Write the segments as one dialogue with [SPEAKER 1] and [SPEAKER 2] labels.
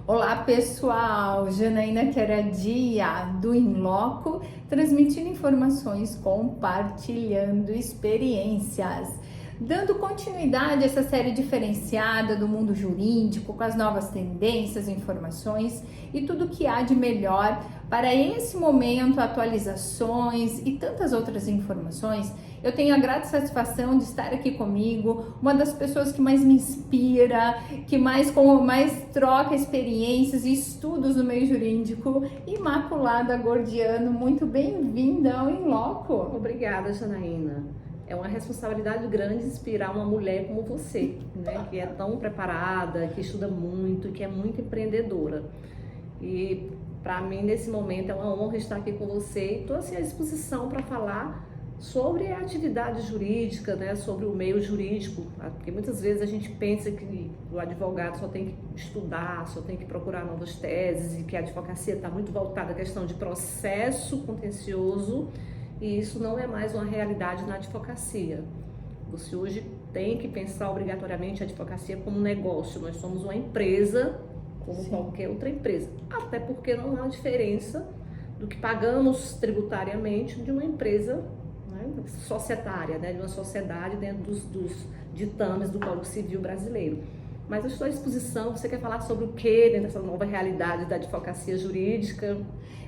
[SPEAKER 1] Olá pessoal, Janaína Queradia do Inloco, transmitindo informações, compartilhando experiências, dando continuidade a essa série diferenciada do mundo jurídico, com as novas tendências, informações e tudo que há de melhor para esse momento, atualizações e tantas outras informações. Eu tenho a grata satisfação de estar aqui comigo, uma das pessoas que mais me inspira, que mais troca experiências e estudos no meio jurídico, Imaculada Gordiano. Muito bem-vinda ao Inloco.
[SPEAKER 2] Obrigada, Janaína. É uma responsabilidade grande inspirar uma mulher como você, né? Que é tão preparada, que estuda muito, que é muito empreendedora. E para mim, nesse momento, é uma honra estar aqui com você e estou assim, à disposição para falar sobre a atividade jurídica, né, sobre o meio jurídico, porque muitas vezes a gente pensa que o advogado só tem que estudar, só tem que procurar novas teses e que a advocacia está muito voltada à questão de processo contencioso, e isso não é mais uma realidade na advocacia. Você hoje tem que pensar obrigatoriamente a advocacia como um negócio. Nós somos uma empresa como qualquer outra empresa, até porque não há diferença do que pagamos tributariamente de uma empresa societária, né, de uma sociedade dentro dos ditames do Código Civil brasileiro. Mas eu estou à disposição. Você quer falar sobre o que dentro dessa nova realidade da advocacia jurídica?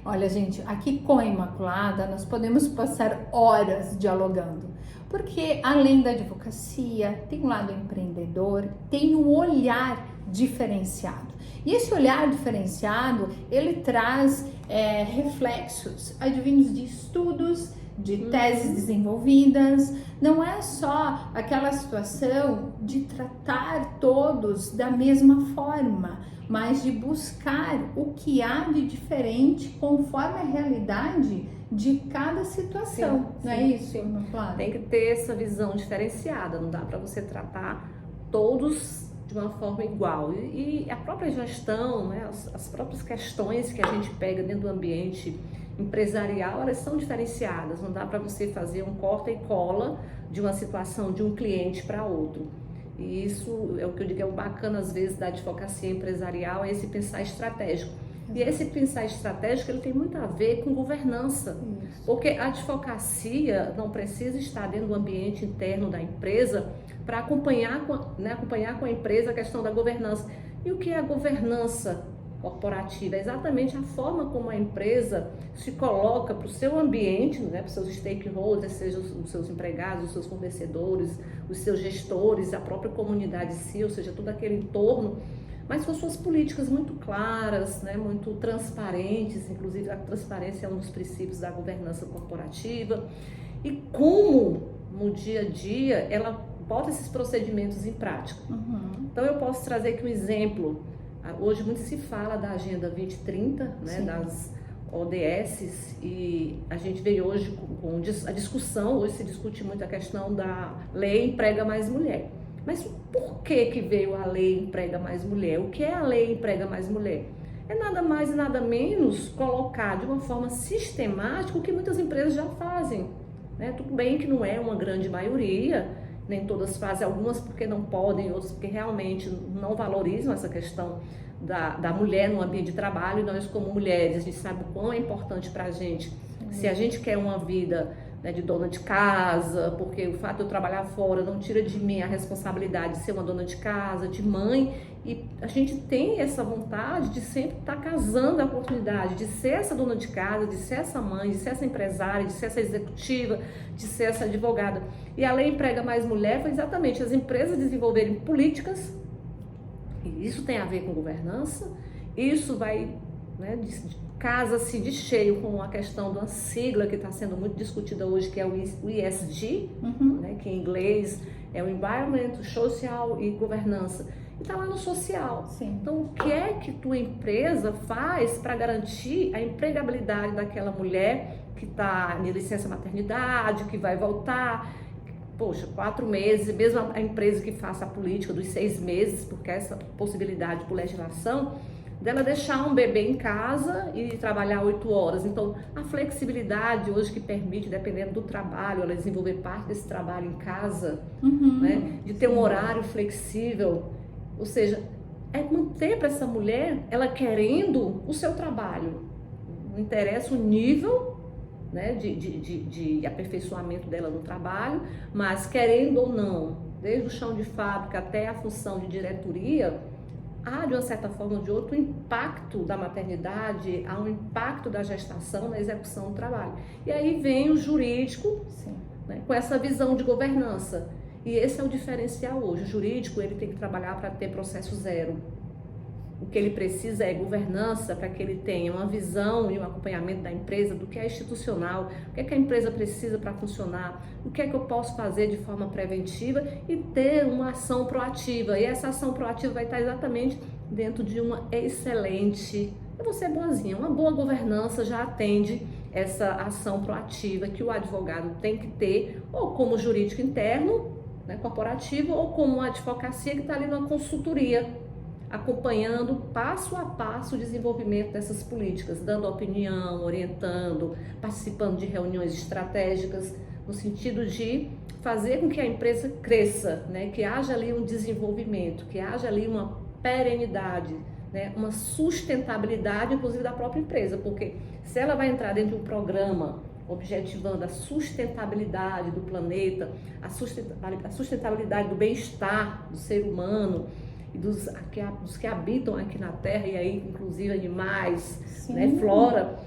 [SPEAKER 1] Olha, gente, aqui com a Imaculada nós podemos passar horas dialogando, porque além da advocacia tem o lado empreendedor, tem o olhar diferenciado. E esse olhar diferenciado, ele traz reflexos advindos de estudos, de teses desenvolvidas. Não é só aquela situação de tratar todos da mesma forma, mas de buscar o que há de diferente conforme a realidade de cada situação. Não é isso, Imaculada?
[SPEAKER 2] Tem que ter essa visão diferenciada, não dá para você tratar todos de uma forma igual. E a própria gestão, né, as próprias questões que a gente pega dentro do ambiente empresarial, elas são diferenciadas. Não dá para você fazer um corta e cola de uma situação de um cliente para outro. E isso é o que eu digo, é o bacana às vezes da advocacia empresarial, é esse pensar estratégico. E esse pensar estratégico, ele tem muito a ver com governança. Porque a advocacia não precisa estar dentro do ambiente interno da empresa para acompanhar com a empresa a questão da governança. E o que é a governança corporativa? É exatamente a forma como a empresa se coloca para o seu ambiente, né, para os seus stakeholders, sejam os seus empregados, os seus fornecedores, os seus gestores, a própria comunidade em si, ou seja, todo aquele entorno, mas com suas políticas muito claras, né, muito transparentes. Inclusive a transparência é um dos princípios da governança corporativa, e como no dia a dia ela bota esses procedimentos em prática. Então eu posso trazer aqui um exemplo. Hoje muito se fala da Agenda 2030, né, das ODS, e a gente veio hoje com a discussão. Hoje se discute muito a questão da Lei Emprega Mais Mulher. Mas por que veio a Lei Emprega Mais Mulher? O que é a Lei Emprega Mais Mulher? É nada mais e nada menos colocar de uma forma sistemática o que muitas empresas já fazem, né? Tudo bem que não é uma grande maioria, nem todas fazem, algumas porque não podem, outras porque realmente não valorizam essa questão da mulher no ambiente de trabalho. E nós, como mulheres, a gente sabe o quão é importante para a gente, se a gente quer uma vida, né, de dona de casa, porque o fato de eu trabalhar fora não tira de mim a responsabilidade de ser uma dona de casa, de mãe, e a gente tem essa vontade de sempre estar casando a oportunidade de ser essa dona de casa, de ser essa mãe, de ser essa empresária, de ser essa executiva, de ser essa advogada. E a Lei Emprega Mais Mulher foi exatamente as empresas desenvolverem políticas, e isso tem a ver com governança. Isso vai, né, casa-se de cheio com a questão de uma sigla que está sendo muito discutida hoje, que é o ESG, né, que em inglês é o Environment, Social e Governança. E está lá no social. Então, o que é que tua empresa faz para garantir a empregabilidade daquela mulher que está em licença maternidade, que vai voltar? Poxa, 4 meses, mesmo a empresa que faça a política dos 6 meses, porque essa possibilidade por legislação, dela deixar um bebê em casa e trabalhar 8 horas. Então, a flexibilidade hoje que permite, dependendo do trabalho, ela desenvolver parte desse trabalho em casa, né, de ter um horário flexível. Ou seja, é manter para essa mulher, ela querendo o seu trabalho. Não interessa o nível, né, de aperfeiçoamento dela no trabalho, mas querendo ou não, desde o chão de fábrica até a função de diretoria, há de uma certa forma ou de outra o impacto da maternidade, há um impacto da gestação na execução do trabalho. E aí vem o jurídico, né, com essa visão de governança. E esse é o diferencial hoje. O jurídico ele tem que trabalhar para ter processo zero. O que ele precisa é governança para que ele tenha uma visão e um acompanhamento da empresa, do que é institucional, o que é que a empresa precisa para funcionar, o que é que eu posso fazer de forma preventiva e ter uma ação proativa. E essa ação proativa vai estar exatamente dentro de uma excelente, eu vou ser boazinha, uma boa governança já atende essa ação proativa que o advogado tem que ter, ou como jurídico interno, né, corporativo, ou como uma advocacia que está ali numa consultoria, acompanhando passo a passo o desenvolvimento dessas políticas, dando opinião, orientando, participando de reuniões estratégicas, no sentido de fazer com que a empresa cresça, né? Que haja ali um desenvolvimento, que haja ali uma perenidade, né? Uma sustentabilidade, inclusive, da própria empresa, porque se ela vai entrar dentro de um programa objetivando a sustentabilidade do planeta, a sustentabilidade do bem-estar do ser humano, e dos que habitam aqui na Terra, e aí inclusive animais, né, flora,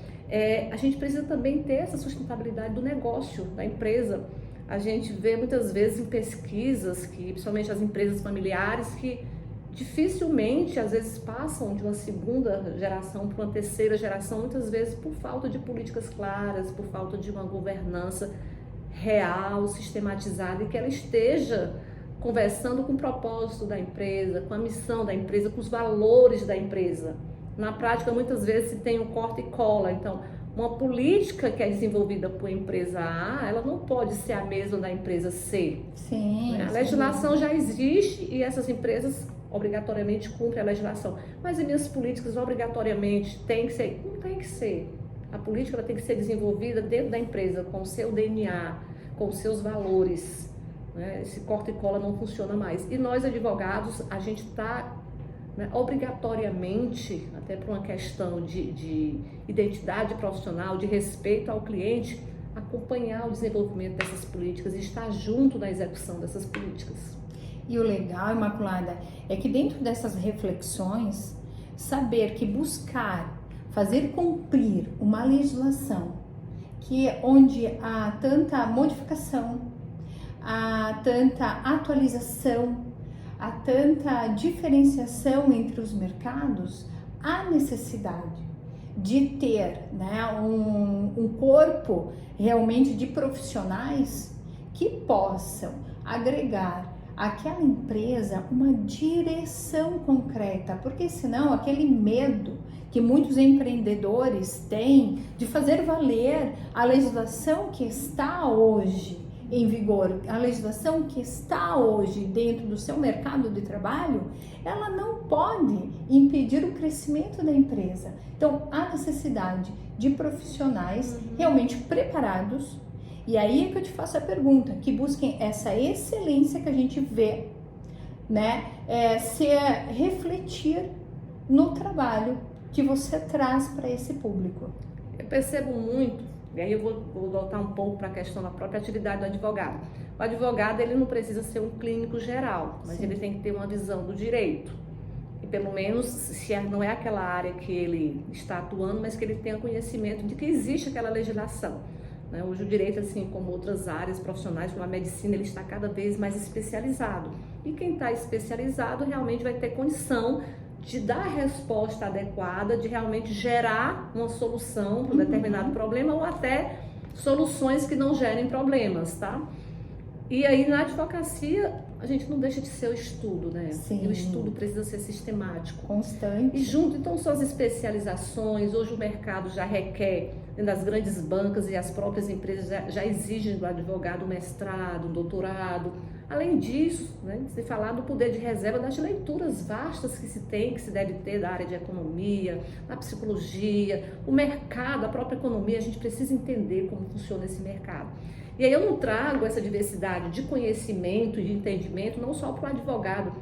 [SPEAKER 2] a gente precisa também ter essa sustentabilidade do negócio, da empresa. A gente vê muitas vezes em pesquisas, que principalmente as empresas familiares, que dificilmente às vezes passam de uma segunda geração para uma terceira geração, muitas vezes por falta de políticas claras, por falta de uma governança real, sistematizada, e que ela esteja conversando com o propósito da empresa, com a missão da empresa, com os valores da empresa. Na prática, muitas vezes se tem um corta e cola. Então, uma política que é desenvolvida por empresa A, ela não pode ser a mesma da empresa C.
[SPEAKER 1] Sim.
[SPEAKER 2] A legislação já existe e essas empresas obrigatoriamente cumprem a legislação. Mas as minhas políticas obrigatoriamente têm que ser? Não tem que ser. A política ela tem que ser desenvolvida dentro da empresa, com o seu DNA, com os seus valores. Esse corta e cola não funciona mais. E nós, advogados, a gente está, né, obrigatoriamente, até por uma questão de identidade profissional, de respeito ao cliente, acompanhar o desenvolvimento dessas políticas e estar junto na execução dessas políticas.
[SPEAKER 1] E o legal, Imaculada, é que dentro dessas reflexões, saber que buscar fazer cumprir uma legislação que onde há tanta modificação, há tanta atualização, há tanta diferenciação entre os mercados, há necessidade de ter, né, um corpo realmente de profissionais que possam agregar àquela empresa uma direção concreta, porque senão aquele medo que muitos empreendedores têm de fazer valer a legislação que está hoje em vigor, a legislação que está hoje dentro do seu mercado de trabalho, ela não pode impedir o crescimento da empresa. Então, há necessidade de profissionais realmente preparados, e aí é que eu te faço a pergunta, que busquem essa excelência que a gente vê, né, se refletir no trabalho que você traz para esse público.
[SPEAKER 2] Eu percebo muito. E aí eu vou voltar um pouco para a questão da própria atividade do advogado. O advogado, ele não precisa ser um clínico geral, mas ele tem que ter uma visão do direito. E pelo menos, se não é aquela área que ele está atuando, mas que ele tenha conhecimento de que existe aquela legislação. Hoje o direito, assim como outras áreas profissionais, como a medicina, ele está cada vez mais especializado. E quem está especializado realmente vai ter condição de dar a resposta adequada, de realmente gerar uma solução para um determinado problema ou até soluções que não gerem problemas, tá? E aí na advocacia a gente não deixa de ser o estudo, né?
[SPEAKER 1] Sim.
[SPEAKER 2] E o estudo precisa ser sistemático.
[SPEAKER 1] Constante.
[SPEAKER 2] E junto, então, suas especializações, hoje o mercado já requer, dentro das grandes bancas e as próprias empresas já exigem do advogado um mestrado, um doutorado. Além disso, né, se falar do poder de reserva das leituras vastas que se tem, que se deve ter da área de economia, da psicologia, o mercado, a própria economia, a gente precisa entender como funciona esse mercado. E aí eu não trago essa diversidade de conhecimento e de entendimento não só para o advogado,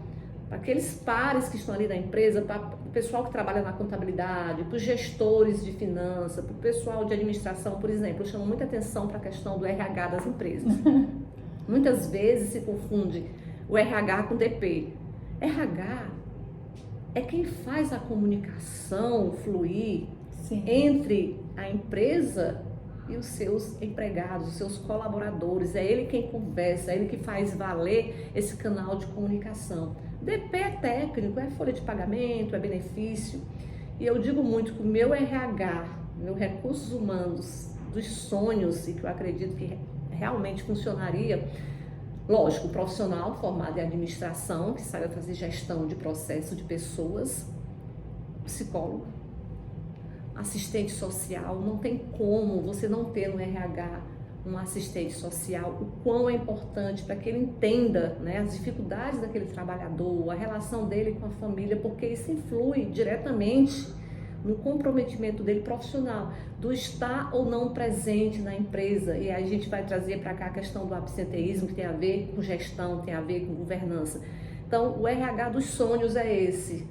[SPEAKER 2] para aqueles pares que estão ali na empresa, para o pessoal que trabalha na contabilidade, para os gestores de finanças, para o pessoal de administração, por exemplo. Eu chamo muita atenção para a questão do RH das empresas. Muitas vezes se confunde o RH com DP. RH é quem faz a comunicação fluir
[SPEAKER 1] Sim.
[SPEAKER 2] entre a empresa e os seus empregados, os seus colaboradores. É ele quem conversa, é ele que faz valer esse canal de comunicação. DP é técnico, é folha de pagamento, é benefício. E eu digo muito que o meu RH, meu recursos humanos dos sonhos, e que eu acredito que realmente funcionaria, lógico, profissional formado em administração, que saiba fazer gestão de processo de pessoas, psicólogo, assistente social. Não tem como você não ter no RH um assistente social, o quão é importante para que ele entenda, né, as dificuldades daquele trabalhador, a relação dele com a família, porque isso influi diretamente no comprometimento dele profissional, do estar ou não presente na empresa. E aí a gente vai trazer para cá a questão do absenteísmo, que tem a ver com gestão, tem a ver com governança. Então, o RH dos sonhos é esse: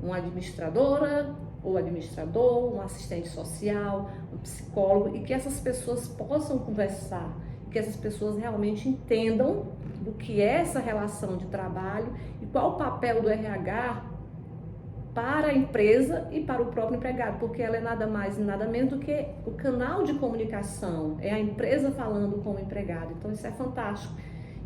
[SPEAKER 2] uma administradora ou administrador, um assistente social, um psicólogo, e que essas pessoas possam conversar, que essas pessoas realmente entendam do que é essa relação de trabalho e qual o papel do RH para a empresa e para o próprio empregado, porque ela é nada mais e nada menos do que o canal de comunicação, é a empresa falando com o empregado. Então isso é fantástico.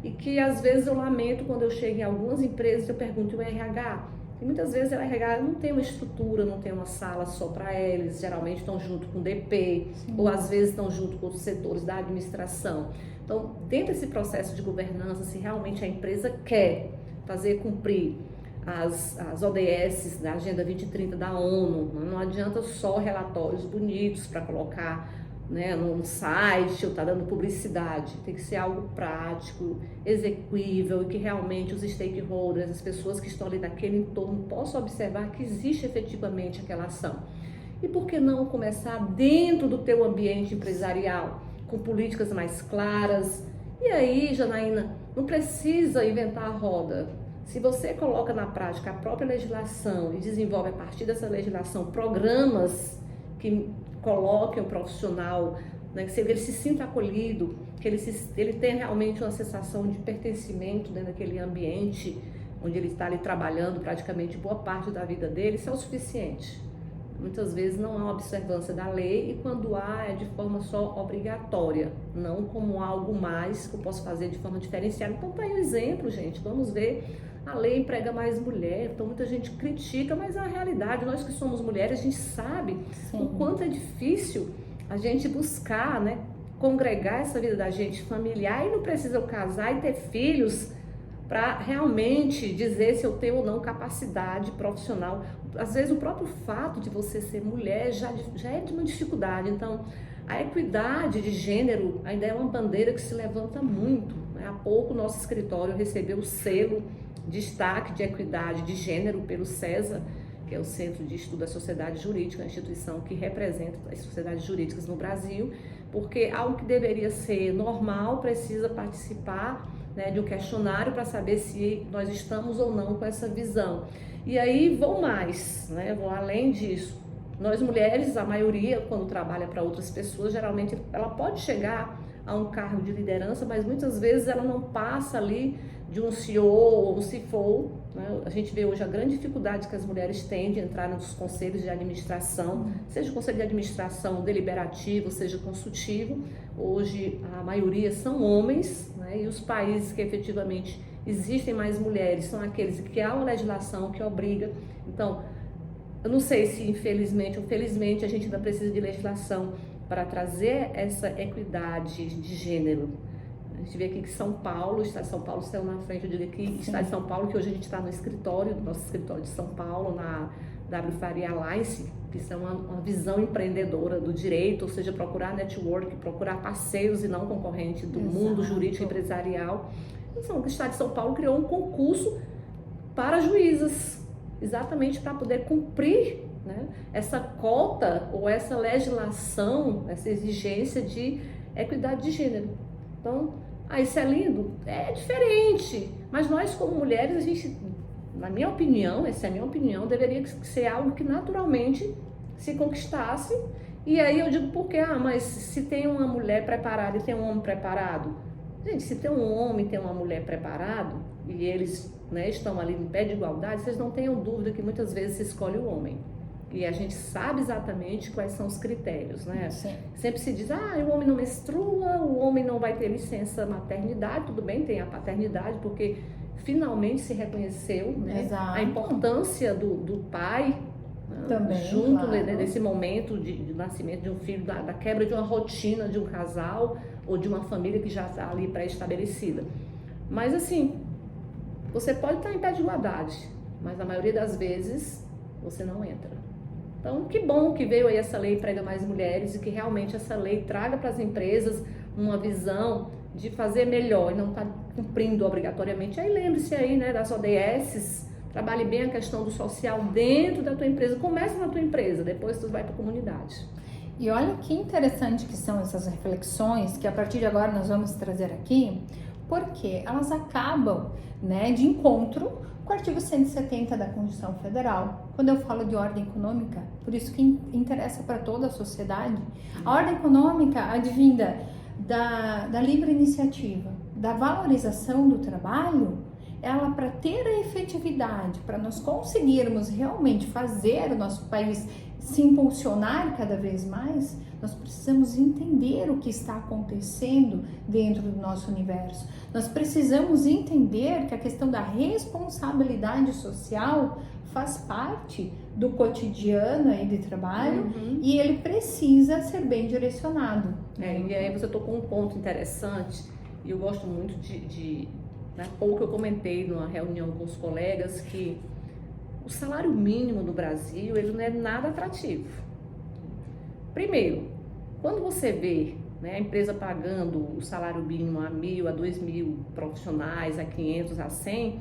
[SPEAKER 2] E que às vezes eu lamento quando eu chego em algumas empresas, eu pergunto: o RH? E muitas vezes o RH não tem uma estrutura, não tem uma sala só para eles, geralmente estão junto com o DP, sim, ou às vezes estão junto com os setores da administração. Então, dentro desse processo de governança, se realmente a empresa quer fazer cumprir as ODS da Agenda 2030 da ONU, não adianta só relatórios bonitos para colocar, né, num site ou tá dando publicidade. Tem que ser algo prático, execuível, e que realmente os stakeholders, as pessoas que estão ali naquele entorno, possam observar que existe efetivamente aquela ação. E por que não começar dentro do teu ambiente empresarial, com políticas mais claras? E aí, Janaína, não precisa inventar a roda. Se você coloca na prática a própria legislação e desenvolve a partir dessa legislação programas que coloquem o profissional, né, que ele se sinta acolhido, que ele tenha realmente uma sensação de pertencimento dentro daquele ambiente onde ele está ali trabalhando praticamente boa parte da vida dele, isso é o suficiente. Muitas vezes não há observância da lei, e quando há é de forma só obrigatória, não como algo mais que eu posso fazer de forma diferenciada. Então tá aí um exemplo, gente, vamos ver. A lei emprega mais mulher, então muita gente critica, mas é a realidade. Nós que somos mulheres, a gente sabe, sim, o quanto é difícil a gente buscar, né, congregar essa vida da gente familiar, e não precisa eu casar e ter filhos para realmente dizer se eu tenho ou não capacidade profissional. Às vezes o próprio fato de você ser mulher já é de uma dificuldade. Então, a equidade de gênero ainda é uma bandeira que se levanta muito, né? Há pouco o nosso escritório recebeu o selo destaque de equidade de gênero pelo CESA, que é o Centro de Estudo da Sociedade Jurídica, a instituição que representa as sociedades jurídicas no Brasil, porque algo que deveria ser normal precisa participar, né, de um questionário para saber se nós estamos ou não com essa visão. E aí vou mais, né, vou além disso. Nós mulheres, a maioria, quando trabalha para outras pessoas, geralmente ela pode chegar a um cargo de liderança, mas muitas vezes ela não passa ali de um CEO ou um CFO, né? A gente vê hoje a grande dificuldade que as mulheres têm de entrar nos conselhos de administração, seja o conselho de administração deliberativo, seja consultivo. Hoje a maioria são homens, né? E os países que efetivamente existem mais mulheres são aqueles que há uma legislação que obriga. Então, eu não sei se infelizmente ou felizmente a gente ainda precisa de legislação para trazer essa equidade de gênero. A gente vê aqui que São Paulo, o Estado de São Paulo saiu na frente. Eu digo aqui, Estado de São Paulo, que hoje a gente está no escritório, nosso escritório de São Paulo, na W. Faria Alliance, que são uma visão empreendedora do direito, ou seja, procurar network, procurar parceiros e não concorrente do mundo jurídico e empresarial. Então, o Estado de São Paulo criou um concurso para juízas, exatamente para poder cumprir, né, essa cota ou essa legislação, essa exigência de equidade de gênero. Então, isso é lindo? É diferente, mas nós como mulheres, a gente na minha opinião, essa é a minha opinião, deveria ser algo que naturalmente se conquistasse. E aí eu digo, por quê? Mas se tem uma mulher preparada e tem um homem preparado, gente, se tem um homem e tem uma mulher preparado, e eles, né, estão ali em pé de igualdade, vocês não tenham dúvida que muitas vezes se escolhe o homem. E a gente sabe exatamente quais são os critérios, né?
[SPEAKER 1] Sim.
[SPEAKER 2] Sempre se diz, o homem não menstrua, o homem não vai ter licença maternidade, tudo bem, tem a paternidade, porque finalmente se reconheceu, né, a importância do pai, né,
[SPEAKER 1] também,
[SPEAKER 2] junto,
[SPEAKER 1] claro,
[SPEAKER 2] né, nesse momento de nascimento de um filho, da quebra de uma rotina de um casal ou de uma família que já está ali pré-estabelecida. Mas assim, você pode estar em pé de igualdade, mas a maioria das vezes você não entra. Então, que bom que veio aí essa lei Emprega Mais Mulheres e que realmente essa lei traga para as empresas uma visão de fazer melhor e não estar cumprindo obrigatoriamente. Aí lembre-se aí, né, das ODSs, trabalhe bem a questão do social dentro da tua empresa. Começa na tua empresa, depois tu vai para a comunidade.
[SPEAKER 1] E olha que interessante que são essas reflexões que a partir de agora nós vamos trazer aqui, porque elas acabam, né, de encontro com o artigo 170 da Constituição Federal. Quando eu falo de ordem econômica, por isso que interessa para toda a sociedade, a ordem econômica advinda da livre iniciativa, da valorização do trabalho, ela, para ter a efetividade, para nós conseguirmos realmente fazer o nosso país se impulsionar cada vez mais, nós precisamos entender o que está acontecendo dentro do nosso universo. Nós precisamos entender que a questão da responsabilidade social faz parte do cotidiano aí de trabalho e ele precisa ser bem direcionado.
[SPEAKER 2] E aí você tocou um ponto interessante e eu gosto muito né, pouco eu comentei numa reunião com os colegas que o salário mínimo do Brasil, ele não é nada atrativo. Primeiro, quando você vê, né, a empresa pagando o salário mínimo a 1.000, a 2.000 profissionais, a 500, a 100,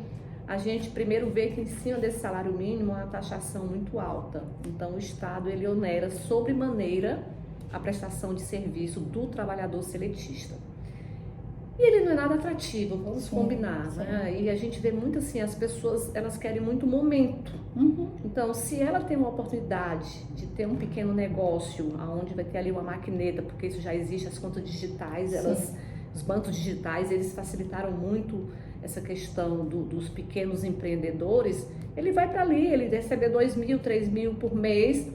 [SPEAKER 2] a gente primeiro vê que em cima desse salário mínimo há uma taxação muito alta. Então o Estado, ele onera sobremaneira a prestação de serviço do trabalhador seletista. E ele não é nada atrativo, vamos combinar, né? E a gente vê muito assim, as pessoas, elas querem muito momento. Então, se ela tem uma oportunidade de ter um pequeno negócio, onde vai ter ali uma maquineta, porque isso já existe, as contas digitais, os bancos digitais, eles facilitaram muito essa questão dos pequenos empreendedores, ele vai para ali, ele receber 2.000, 3.000 por mês.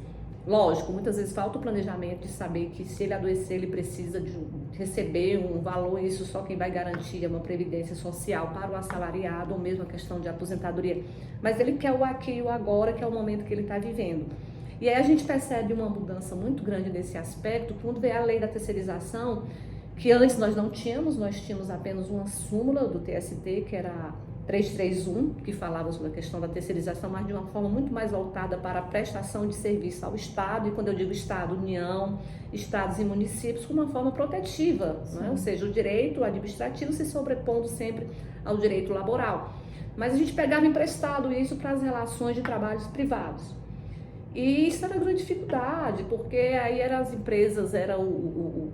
[SPEAKER 2] Lógico, muitas vezes falta o planejamento de saber que se ele adoecer, ele precisa de receber um valor, isso só quem vai garantir é uma previdência social para o assalariado, ou mesmo a questão de aposentadoria. Mas ele quer o aqui e o agora, que é o momento que ele está vivendo. E aí a gente percebe uma mudança muito grande nesse aspecto, quando vem a lei da terceirização, que antes nós não tínhamos, nós tínhamos apenas uma súmula do TST, que era a 331, que falava sobre a questão da terceirização, mas de uma forma muito mais voltada para a prestação de serviço ao Estado, e quando eu digo Estado, União, Estados e municípios, com uma forma protetiva, né? Ou seja, o direito administrativo se sobrepondo sempre ao direito laboral. Mas a gente pegava emprestado isso para as relações de trabalhos privados. E isso era uma grande dificuldade, porque aí eram as empresas,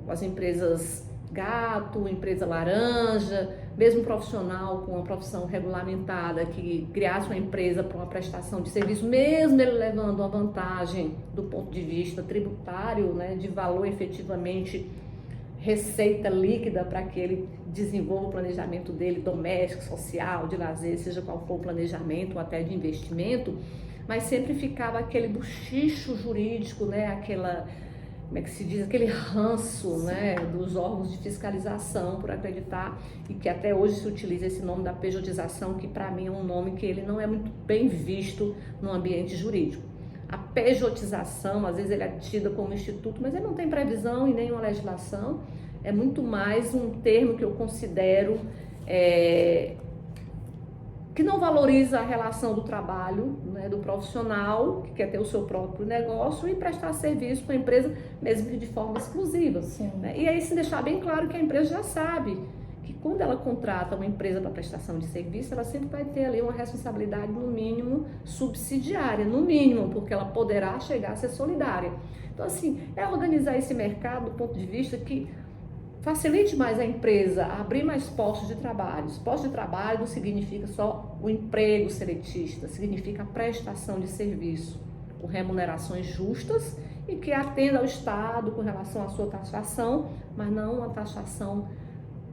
[SPEAKER 2] as empresas gato, empresa laranja, mesmo profissional com uma profissão regulamentada que criasse uma empresa para uma prestação de serviço, mesmo ele levando uma vantagem do ponto de vista tributário, né, de valor efetivamente, receita líquida para que ele desenvolva o planejamento dele doméstico, social, de lazer, seja qual for o planejamento ou até de investimento, mas sempre ficava aquele bochicho jurídico, né, aquela, como é que se diz, aquele ranço, né, dos órgãos de fiscalização por acreditar, e que até hoje se utiliza esse nome da pejotização, que para mim é um nome que ele não é muito bem visto no ambiente jurídico. A pejotização, às vezes ele é tida como instituto, mas ele não tem previsão em nenhuma legislação, é muito mais um termo que eu considero que não valoriza a relação do trabalho, né, do profissional que quer ter o seu próprio negócio e prestar serviço para a empresa, mesmo que de forma exclusiva. Né? E aí se deixar bem claro que a empresa já sabe que quando ela contrata uma empresa para prestação de serviço, ela sempre vai ter ali uma responsabilidade, no mínimo, subsidiária, no mínimo, porque ela poderá chegar a ser solidária. Então, assim, é organizar esse mercado do ponto de vista que facilite mais a empresa a abrir mais postos de trabalho. Os postos de trabalho não significa só o emprego seletista, significa a prestação de serviço com remunerações justas e que atenda ao Estado com relação à sua taxação, mas não uma taxação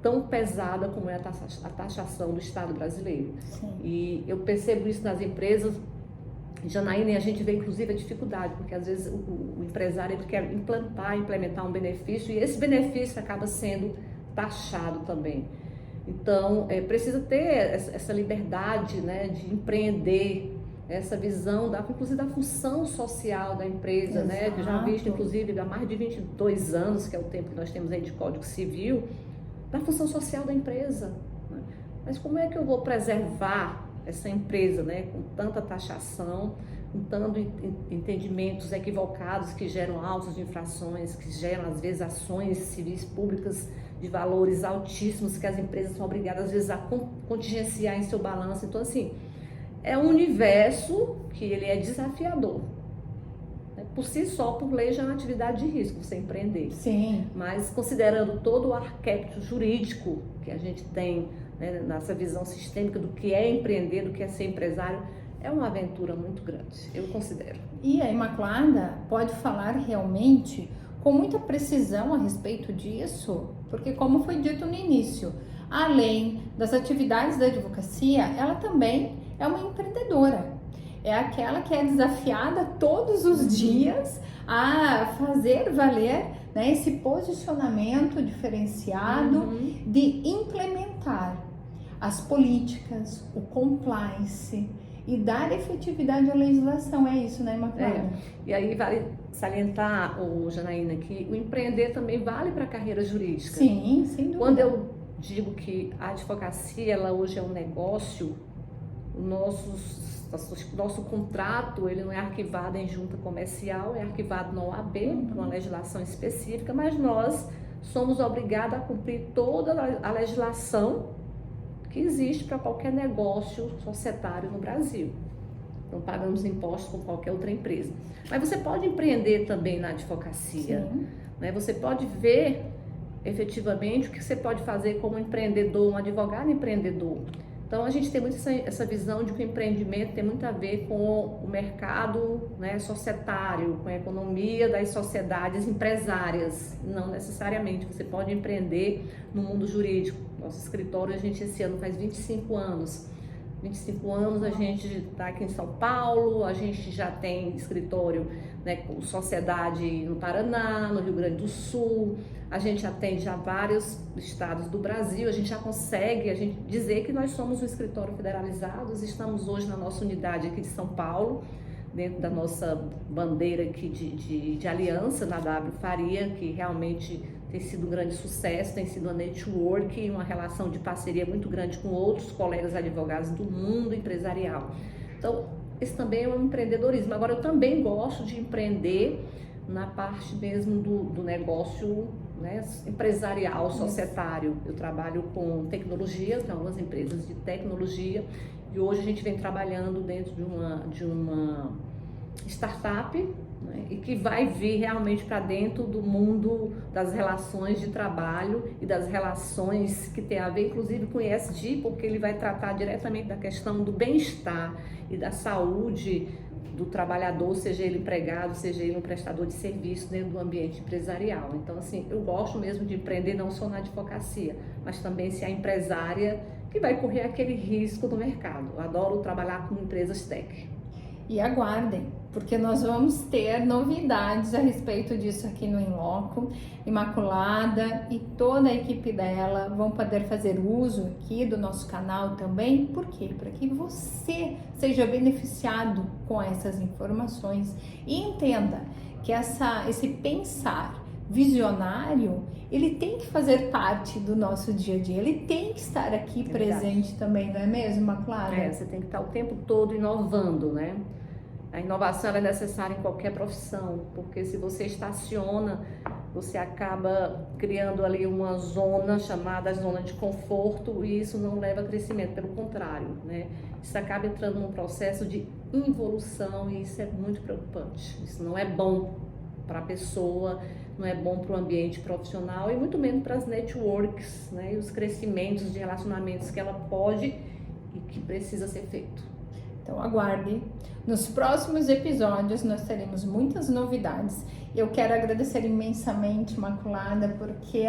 [SPEAKER 2] tão pesada como é a taxação do Estado brasileiro.
[SPEAKER 1] Sim.
[SPEAKER 2] E eu percebo isso nas empresas. Janaína, a gente vê inclusive a dificuldade, porque às vezes o empresário ele quer implementar um benefício e esse benefício acaba sendo taxado também. Então, precisa ter essa liberdade, né, de empreender, essa visão, inclusive da função social da empresa, né, que eu já visto inclusive há mais de 22 anos, que é o tempo que nós temos aí de Código Civil, da função social da empresa. Né? Mas como é que eu vou preservar essa empresa, né, com tanta taxação, com tantos entendimentos equivocados que geram autos de infrações, que geram às vezes ações civis públicas de valores altíssimos que as empresas são obrigadas às vezes a contingenciar em seu balanço. Então assim, é um universo que ele é desafiador. Né? Por si só, por lei, já é uma atividade de risco você empreender.
[SPEAKER 1] Sim.
[SPEAKER 2] Mas considerando todo o arquétipo jurídico que a gente tem, né, nessa visão sistêmica do que é empreender, do que é ser empresário, é uma aventura muito grande, eu considero.
[SPEAKER 1] E a Imaculada pode falar realmente com muita precisão a respeito disso, porque como foi dito no início, além das atividades da advocacia, ela também é uma empreendedora. É aquela que é desafiada todos os dias a fazer valer, né, esse posicionamento diferenciado de implementar as políticas, o compliance e dar efetividade à legislação. É isso, né, Imaculada?
[SPEAKER 2] E aí vale salientar, Janaína, que o empreender também vale para a carreira jurídica.
[SPEAKER 1] Sim, sem dúvida.
[SPEAKER 2] Quando eu digo que a advocacia, ela hoje é um negócio, o nosso contrato, ele não é arquivado em junta comercial, é arquivado na OAB, por uma legislação específica, mas nós somos obrigados a cumprir toda a legislação que existe para qualquer negócio societário no Brasil. Não pagamos impostos como qualquer outra empresa. Mas você pode empreender também na advocacia. Né? Você pode ver efetivamente o que você pode fazer como empreendedor, um advogado empreendedor. Então a gente tem muito essa visão de que o empreendimento tem muito a ver com o mercado, né, societário, com a economia das sociedades empresárias. Não necessariamente, você pode empreender no mundo jurídico. Nosso escritório, a gente esse ano faz 25 anos. 25 anos a gente está aqui em São Paulo, a gente já tem escritório, né, com sociedade no Paraná, no Rio Grande do Sul, a gente atende já vários estados do Brasil, a gente já consegue dizer que nós somos um escritório federalizado, estamos hoje na nossa unidade aqui de São Paulo, dentro da nossa bandeira aqui de aliança na W Faria, que realmente tem sido um grande sucesso, tem sido uma network, uma relação de parceria muito grande com outros colegas advogados do mundo empresarial. Então, esse também é um empreendedorismo. Agora, eu também gosto de empreender na parte mesmo do negócio, né, empresarial, societário. Eu trabalho com tecnologia, tem algumas empresas de tecnologia, e hoje a gente vem trabalhando dentro de uma startup, né, e que vai vir realmente para dentro do mundo das relações de trabalho e das relações que tem a ver inclusive com o ESG, porque ele vai tratar diretamente da questão do bem-estar e da saúde do trabalhador, seja ele empregado, seja ele um prestador de serviço dentro do ambiente empresarial. Então, assim, eu gosto mesmo de empreender não só na advocacia, mas também ser a empresária que vai correr aquele risco do mercado. Eu adoro trabalhar com empresas tech.
[SPEAKER 1] E aguardem, porque nós vamos ter novidades a respeito disso aqui no In Loco. Imaculada e toda a equipe dela vão poder fazer uso aqui do nosso canal também. Por quê? Para que você seja beneficiado com essas informações e entenda que esse pensar visionário, ele tem que fazer parte do nosso dia a dia, ele tem que estar aqui presente também, não é mesmo, Imaculada?
[SPEAKER 2] Você tem que estar o tempo todo inovando, né? A inovação ela é necessária em qualquer profissão, porque se você estaciona, você acaba criando ali uma zona chamada zona de conforto e isso não leva a crescimento, pelo contrário, né? Isso acaba entrando num processo de involução e isso é muito preocupante, isso não é bom. para a pessoa, não é bom para o ambiente profissional e muito menos para as networks, né, e os crescimentos de relacionamentos que ela pode e que precisa ser feito.
[SPEAKER 1] Então aguarde. Nos próximos episódios nós teremos muitas novidades. Eu quero agradecer imensamente, Imaculada, porque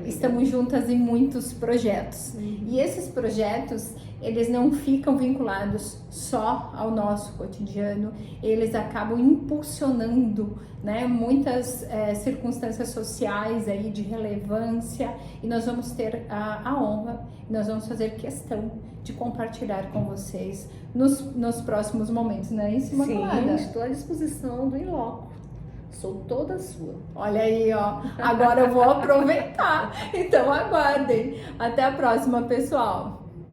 [SPEAKER 1] estamos juntas em muitos projetos. E esses projetos, eles não ficam vinculados só ao nosso cotidiano, eles acabam impulsionando, né, muitas circunstâncias sociais aí de relevância, e nós vamos ter a honra, nós vamos fazer questão de compartilhar com vocês nos próximos momentos, não é isso, Imaculada?
[SPEAKER 2] Sim, estou à disposição do Inloco. Sou toda sua.
[SPEAKER 1] Olha aí, ó. Agora eu vou aproveitar. Então aguardem. Até a próxima, pessoal.